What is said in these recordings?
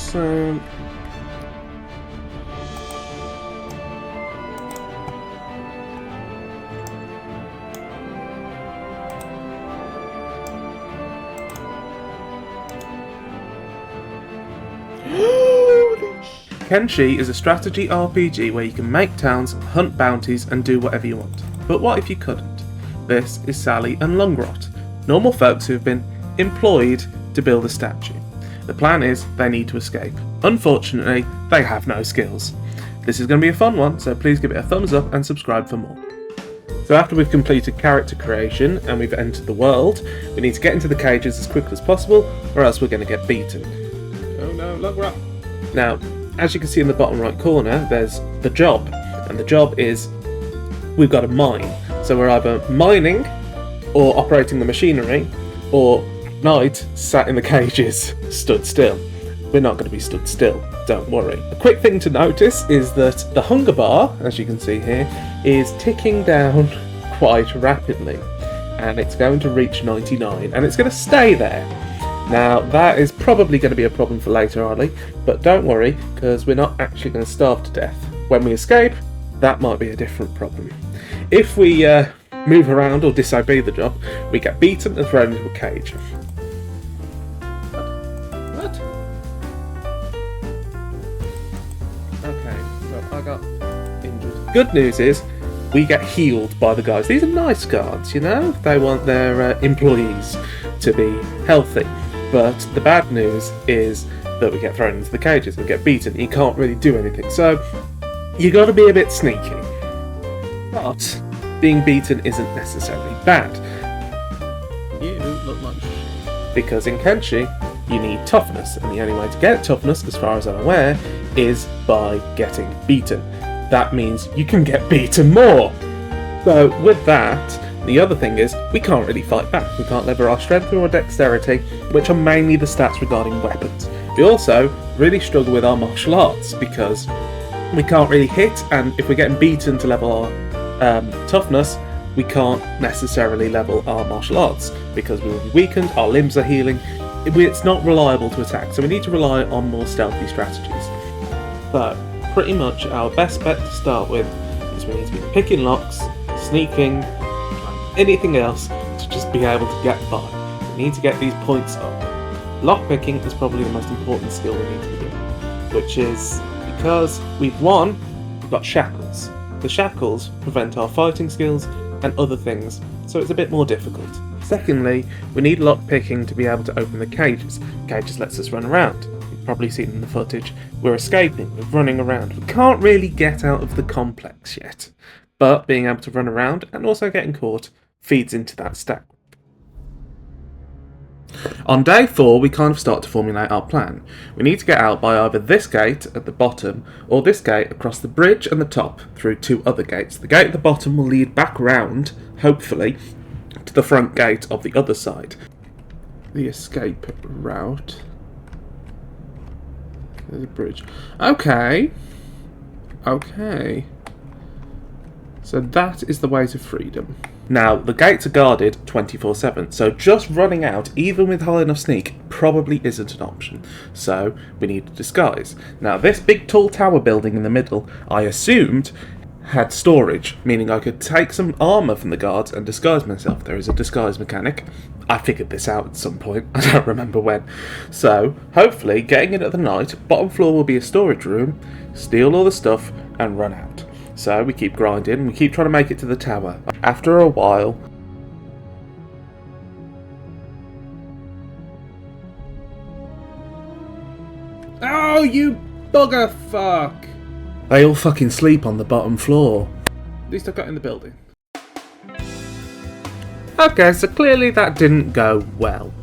So... Kenshi is a strategy RPG where you can make towns, hunt bounties, and do whatever you want. But what if you couldn't? This is Sally and Lungrot, normal folks who have been employed to build a statue. The plan is they need to escape. Unfortunately, they have no skills. This is going to be a fun one, so please give it a thumbs up and subscribe for more. So after we've completed character creation and we've entered the world, we need to get into the cages as quickly as possible, or else we're going to get beaten. Oh no, Lungrot! Now, as you can see in the bottom right corner, there's the job, and the job is we've got to mine. So we're either mining, or operating the machinery, or at night sat in the cages, stood still. We're not going to be stood still, don't worry. A quick thing to notice is that the hunger bar, as you can see here, is ticking down quite rapidly, and it's going to reach 99, and it's going to stay there. Now, that is probably going to be a problem for later, Ollie, but don't worry, because we're not actually going to starve to death. When we escape, that might be a different problem. If we move around or disobey the job, we get beaten and thrown into a cage. What? Okay, well, I got injured. Good news is, we get healed by the guys. These are nice guards, you know? They want their employees to be healthy. But the bad news is that we get thrown into the cages and get beaten. You can't really do anything. So you got to be a bit sneaky. But being beaten isn't necessarily bad. You look like shit. Because in Kenshi, you need toughness. And the only way to get toughness, as far as I'm aware, is by getting beaten. That means you can get beaten more. So with that... the other thing is, we can't really fight back. We can't lever our strength or our dexterity, which are mainly the stats regarding weapons. We also really struggle with our martial arts, because we can't really hit, and if we're getting beaten to level our toughness, we can't necessarily level our martial arts, because we will be weakened, our limbs are healing. It's not reliable to attack, so we need to rely on more stealthy strategies. So, pretty much our best bet to start with is we need to be picking locks, sneaking, anything else to just be able to get by. We need to get these points up. Lockpicking is probably the most important skill we need to be doing, which is because we've won, we've got shackles. The shackles prevent our fighting skills and other things, so it's a bit more difficult. Secondly, we need lockpicking to be able to open the cages. Cages lets us run around. You've probably seen in the footage, we're escaping, we're running around. We can't really get out of the complex yet, but being able to run around and also getting caught feeds into that stack. On day 4, we kind of start to formulate our plan. We need to get out by either this gate at the bottom or this gate across the bridge and the top through 2 other gates. The gate at the bottom will lead back round, hopefully, to the front gate of the other side. The escape route. There's a bridge. Okay. So that is the way to freedom. Now, the gates are guarded 24/7, so just running out, even with high enough sneak, probably isn't an option. So, we need a disguise. Now, this big tall tower building in the middle, I assumed, had storage, meaning I could take some armour from the guards and disguise myself. There is a disguise mechanic. I figured this out at some point, I don't remember when. So, hopefully, getting in at the night, bottom floor will be a storage room, steal all the stuff, and run out. So we keep grinding, we keep trying to make it to the tower. After a while... Oh, you bugger fuck! They all fucking sleep on the bottom floor. At least I got in the building. Okay, so clearly that didn't go well.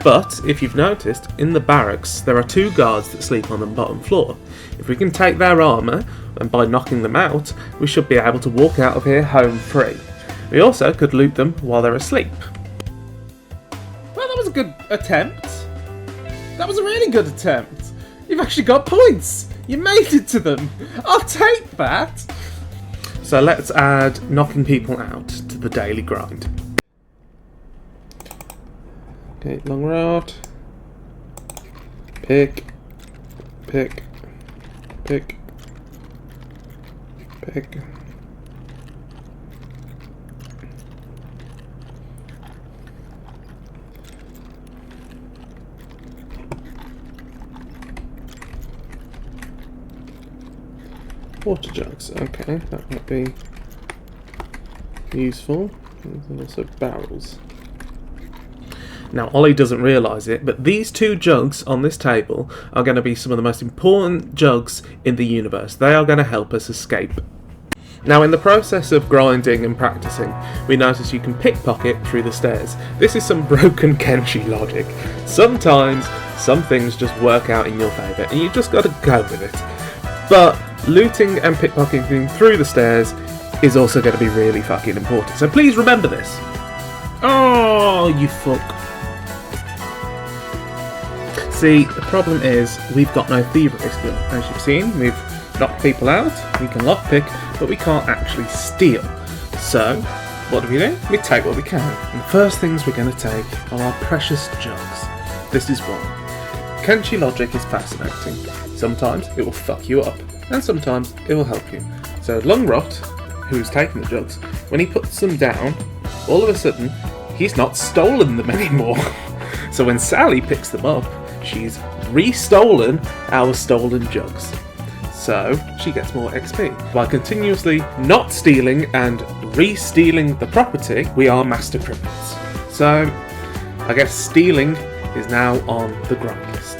But, if you've noticed, in the barracks there are 2 guards that sleep on the bottom floor. If we can take their armour, and by knocking them out, we should be able to walk out of here home free. We also could loot them while they're asleep. Well, that was a good attempt. That was a really good attempt. You've actually got points. You made it to them. I'll take that. So let's add knocking people out to the daily grind. Okay, long route. Pick. Pick. Pick. Pick. Water jugs, okay, that might be useful. And also barrels. Now, Ollie doesn't realise it, but these two jugs on this table are going to be some of the most important jugs in the universe. They are going to help us escape. Now, in the process of grinding and practicing, we notice you can pickpocket through the stairs. This is some broken Kenshi logic. Sometimes, some things just work out in your favour, and you've just got to go with it. But looting and pickpocketing through the stairs is also going to be really fucking important. So please remember this. Oh, you fuck. See, the problem is we've got no thievery skill. As you've seen, we've knocked people out, we can lockpick, but we can't actually steal. So, what do? We take what we can. And the first things we're going to take are our precious jugs. This is one. Kenshi logic is fascinating. Sometimes it will fuck you up, and sometimes it will help you. So Lungrot, who's taken the jugs, when he puts them down, all of a sudden, he's not stolen them anymore. So when Sally picks them up, she's re-stolen our stolen jugs. So she gets more XP. By continuously not stealing and re-stealing the property, we are master criminals. So I guess stealing is now on the grind list.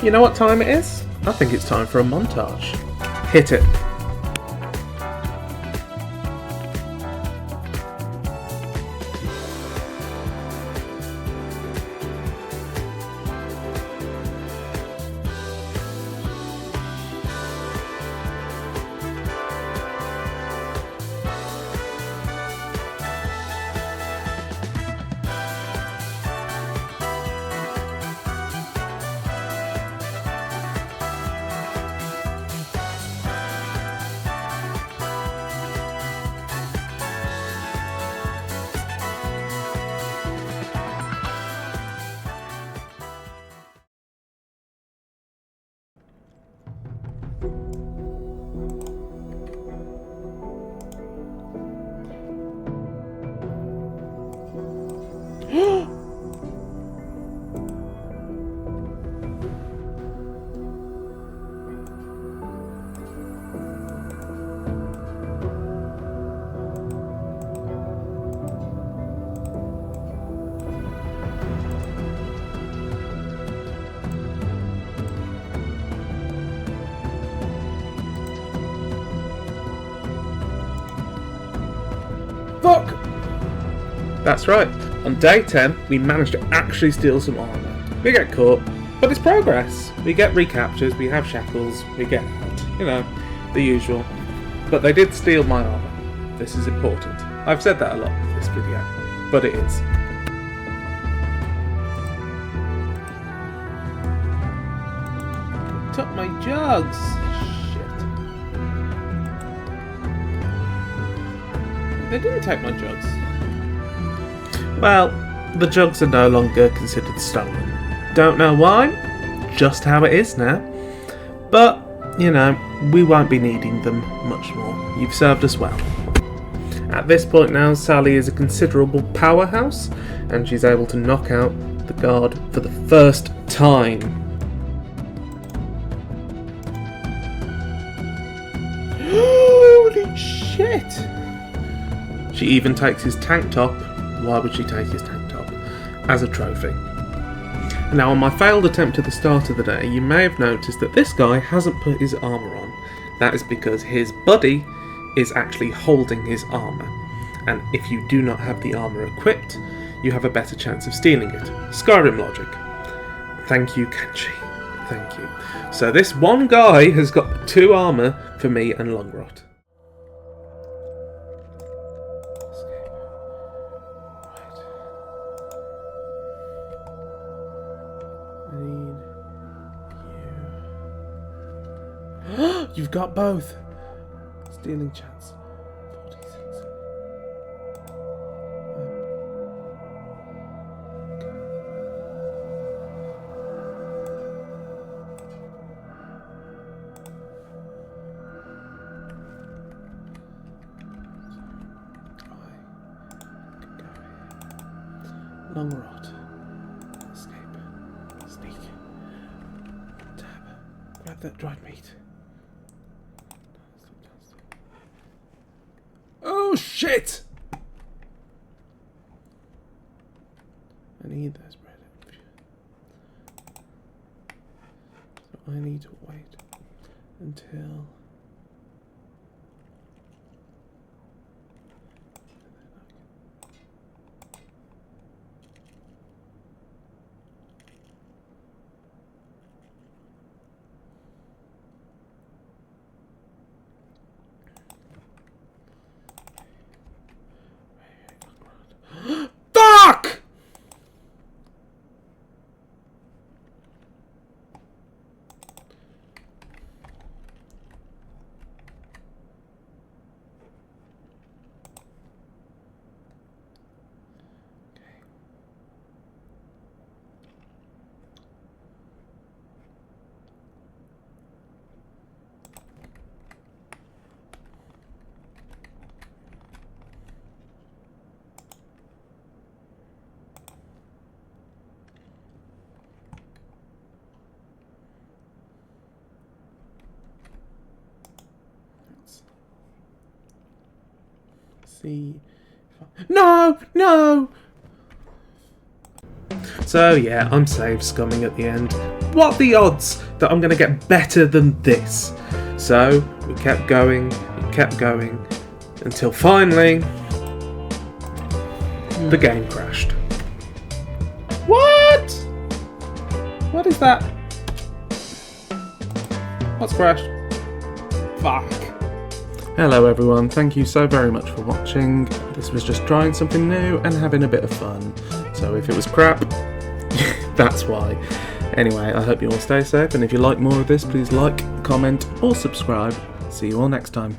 You know what time it is? I think it's time for a montage. Hit it. Fuck! That's right. On day 10, we managed to actually steal some armour. We get caught, but it's progress. We get recaptures, we have shackles, we get out. You know, the usual. But they did steal my armour. This is important. I've said that a lot in this video, but it is. Took my jugs! They didn't take my jugs. Well, the jugs are no longer considered stolen. Don't know why, just how it is now. But, you know, we won't be needing them much more. You've served us well. At this point now, Sally is a considerable powerhouse, and she's able to knock out the guard for the first time. Holy shit! She even takes his tank top. Why would she take his tank top? As a trophy. Now, on my failed attempt at the start of the day, you may have noticed that this guy hasn't put his armour on. That is because his buddy is actually holding his armour. And if you do not have the armour equipped, you have a better chance of stealing it. Skyrim logic. Thank you, Kenshi. Thank you. So this one guy has got 2 armour for me and Lungrot. You've got both. Stealing chance. 46. Long rod. Escape. Sneak. Tab. Grab that dried meat. Oh shit! I need those bread. So I need to wait until... Fuck! See. No! No! So yeah, I'm save scumming at the end. What are the odds that I'm going to get better than this? So we kept going, until finally the game crashed. What? What is that? What's crashed? Fuck. Hello everyone, thank you so very much for watching. This was just trying something new and having a bit of fun. So if it was crap, that's why. Anyway, I hope you all stay safe, and if you like more of this, please like, comment or subscribe. See you all next time.